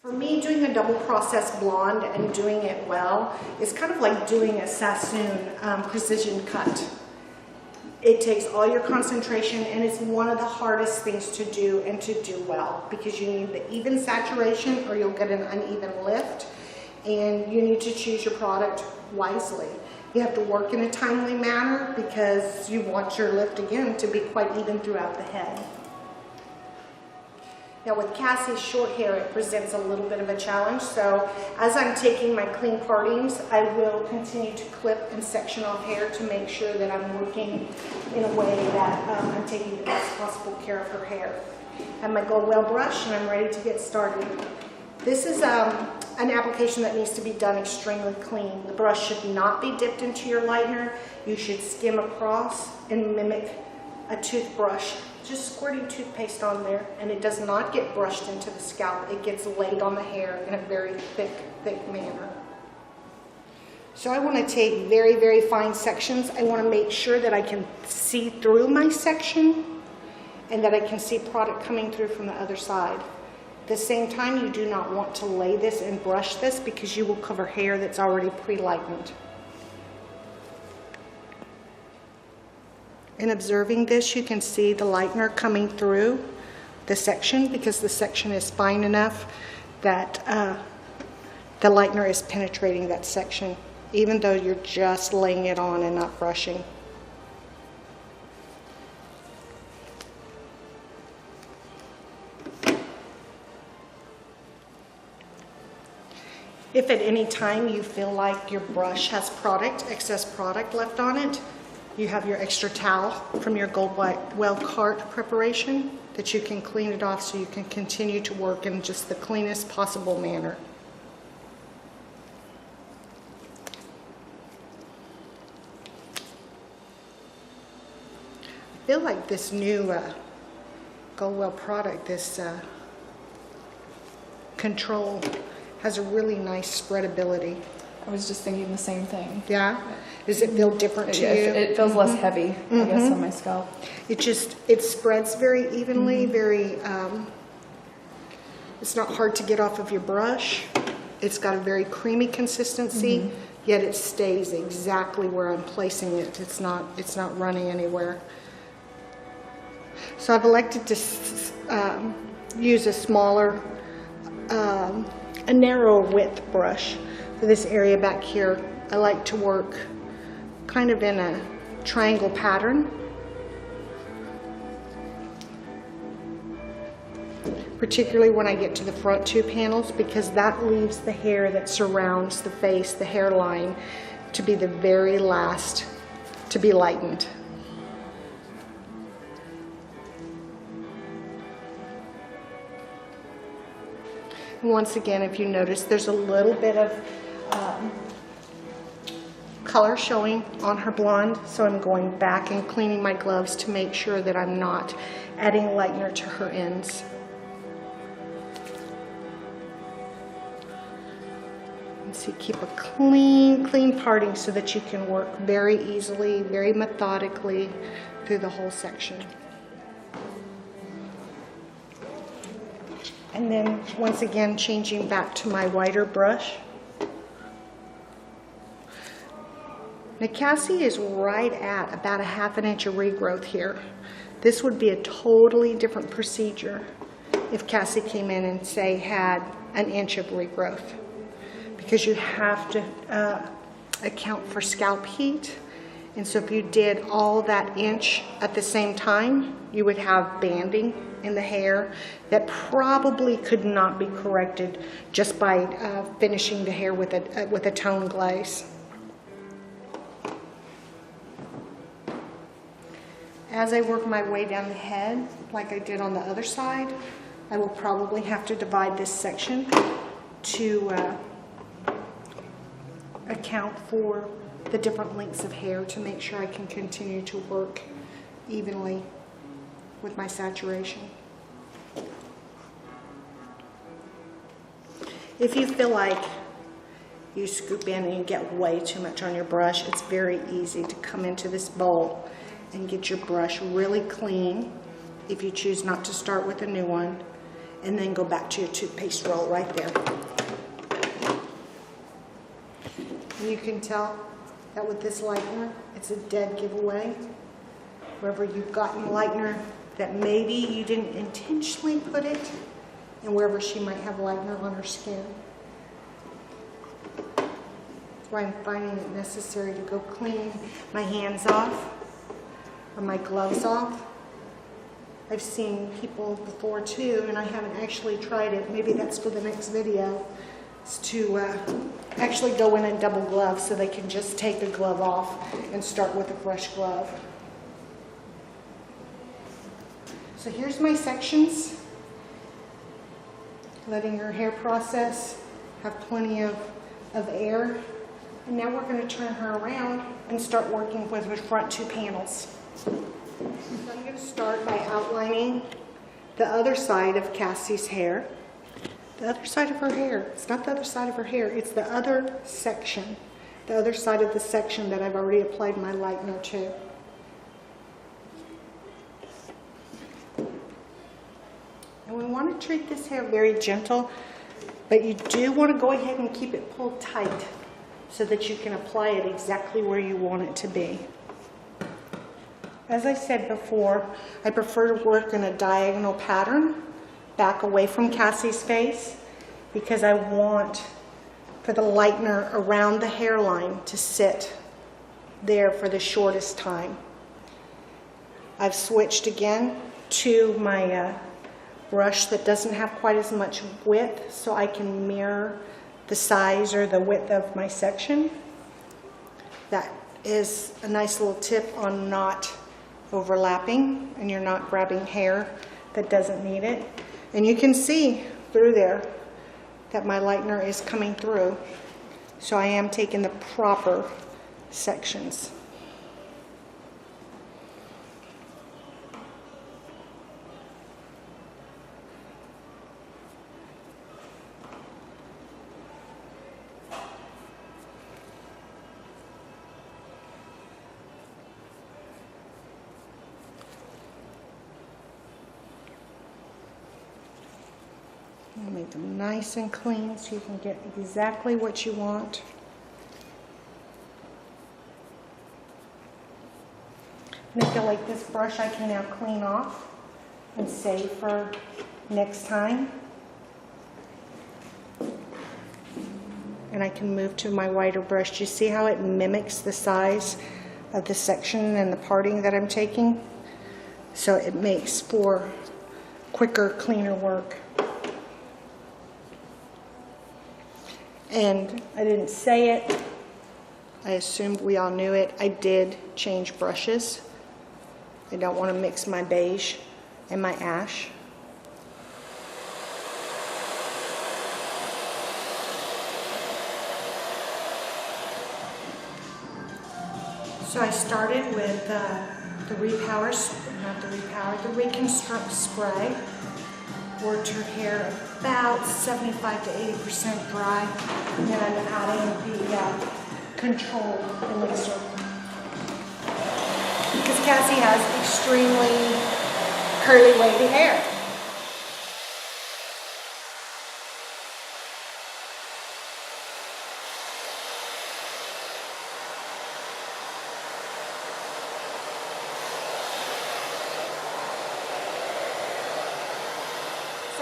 For me, doing a double process blonde and doing it well is kind of like doing a Sassoon precision cut. It takes all your concentration, and it's one of the hardest things to do and to do well, because you need the even saturation or you'll get an uneven lift, and you need to choose your product wisely. You have to work in a timely manner because you want your lift again to be quite even throughout the head. Now with Cassie's short hair, it presents a little bit of a challenge, so as I'm taking my clean partings, I will continue to clip and section off hair to make sure that I'm working in a way that I'm taking the best possible care of her hair. I have my Gold Whale brush and I'm ready to get started. This is an application that needs to be done extremely clean. The brush should not be dipped into your lightener. You should skim across and mimic a toothbrush, just squirting toothpaste on there, and it does not get brushed into the scalp. It gets laid on the hair in a very thick manner. So I want to take very, very fine sections. I want to make sure that I can see through my section and that I can see product coming through from the other side. At the same time, you do not want to lay this and brush this because you will cover hair that's already pre-lightened. In observing this, you can see the lightener coming through the section because the section is fine enough that the lightener is penetrating that section, even though you're just laying it on and not brushing. If at any time you feel like your brush has excess product left on it, you have your extra towel from your Gold Whale cart preparation that you can clean it off so you can continue to work in just the cleanest possible manner. I feel like this new Gold Whale product, this Control, has a really nice spreadability. I was just thinking the same thing. Yeah? Does it feel different to you? It feels less heavy, I guess, on my scalp. It spreads very evenly, it's not hard to get off of your brush. It's got a very creamy consistency, yet it stays exactly where I'm placing it. It's not running anywhere. So I've elected to use a smaller, a narrower width brush for this area back here. I like to work kind of in a triangle pattern, particularly when I get to the front two panels, because that leaves the hair that surrounds the face, the hairline, to be the very last to be lightened. And once again, if you notice, there's a little bit of color showing on her blonde, so I'm going back and cleaning my gloves to make sure that I'm not adding lightener to her ends. And so keep a clean parting so that you can work very easily, very methodically through the whole section. And then once again, changing back to my whiter brush. Now Cassie is right at about a ½ inch of regrowth here. This would be a totally different procedure if Cassie came in and say had an inch of regrowth, because you have to account for scalp heat. And so if you did all that inch at the same time, you would have banding in the hair that probably could not be corrected just by finishing the hair with a tone glaze. As I work my way down the head, like I did on the other side, I will probably have to divide this section to account for the different lengths of hair to make sure I can continue to work evenly with my saturation. If you feel like you scoop in and you get way too much on your brush, it's very easy to come into this bowl and get your brush really clean if you choose not to start with a new one, and then go back to your toothpaste roll right there. And you can tell that with this lightener, it's a dead giveaway. Wherever you've gotten lightener that maybe you didn't intentionally put it, and wherever she might have lightener on her skin. That's why I'm finding it necessary to go clean my hands off or my gloves off. I've seen people before too, and I haven't actually tried it. Maybe that's for the next video, is to actually go in and double glove so they can just take the glove off and start with a fresh glove. So here's my sections. Letting her hair process, have plenty of air. And now we're going to turn her around and start working with her front two panels. So I'm going to start by outlining the other side of Cassie's hair. The other side of her hair. It's not the other side of her hair, it's the other section. The other side of the section that I've already applied my lightener to. And we want to treat this hair very gentle, but you do want to go ahead and keep it pulled tight so that you can apply it exactly where you want it to be. As I said before, I prefer to work in a diagonal pattern, back away from Cassie's face, because I want for the lightener around the hairline to sit there for the shortest time. I've switched again to my brush that doesn't have quite as much width, so I can mirror the size or the width of my section. That is a nice little tip on not overlapping and you're not grabbing hair that doesn't need it. And you can see through there that my lightener is coming through, so I am taking the proper sections. Make them nice and clean so you can get exactly what you want. And I feel like this brush I can now clean off and save for next time. And I can move to my wider brush. Do you see how it mimics the size of the section and the parting that I'm taking? So it makes for quicker, cleaner work. And I didn't say it, I assumed we all knew it. I did change brushes. I don't want to mix my beige and my ash. So I started with the Reconstruct spray. Worked her hair about 75 to 80% dry, and then I'm adding the Control Elixir. Because Cassie has extremely curly, wavy hair.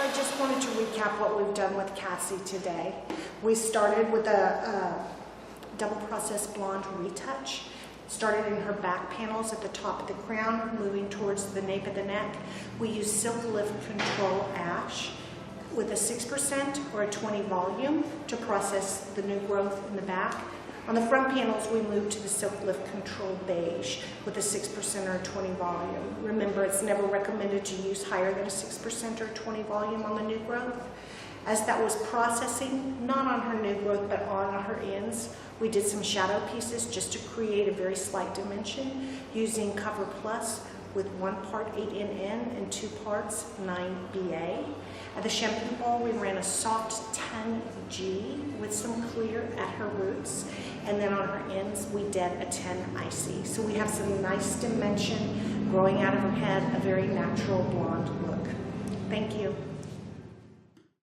I just wanted to recap what we've done with Cassie today. We started with a double process blonde retouch. Started in her back panels at the top of the crown, moving towards the nape of the neck. We used Silk Lift Control Ash with a 6% or a 20 volume to process the new growth in the back. On the front panels, we moved to the Silk Lift Control Beige with a 6% or a 20 volume. Remember, it's never recommended to use higher than a 6% or 20 volume on the new growth. As that was processing, not on her new growth, but on her ends, we did some shadow pieces just to create a very slight dimension using Cover Plus with 1 part 8NN and 2 parts 9BA. At the shampoo ball, we ran a soft 10G with some clear at her roots, and then on her ends, we did a 10 Icy. So we have some nice dimension growing out of her head, a very natural blonde look.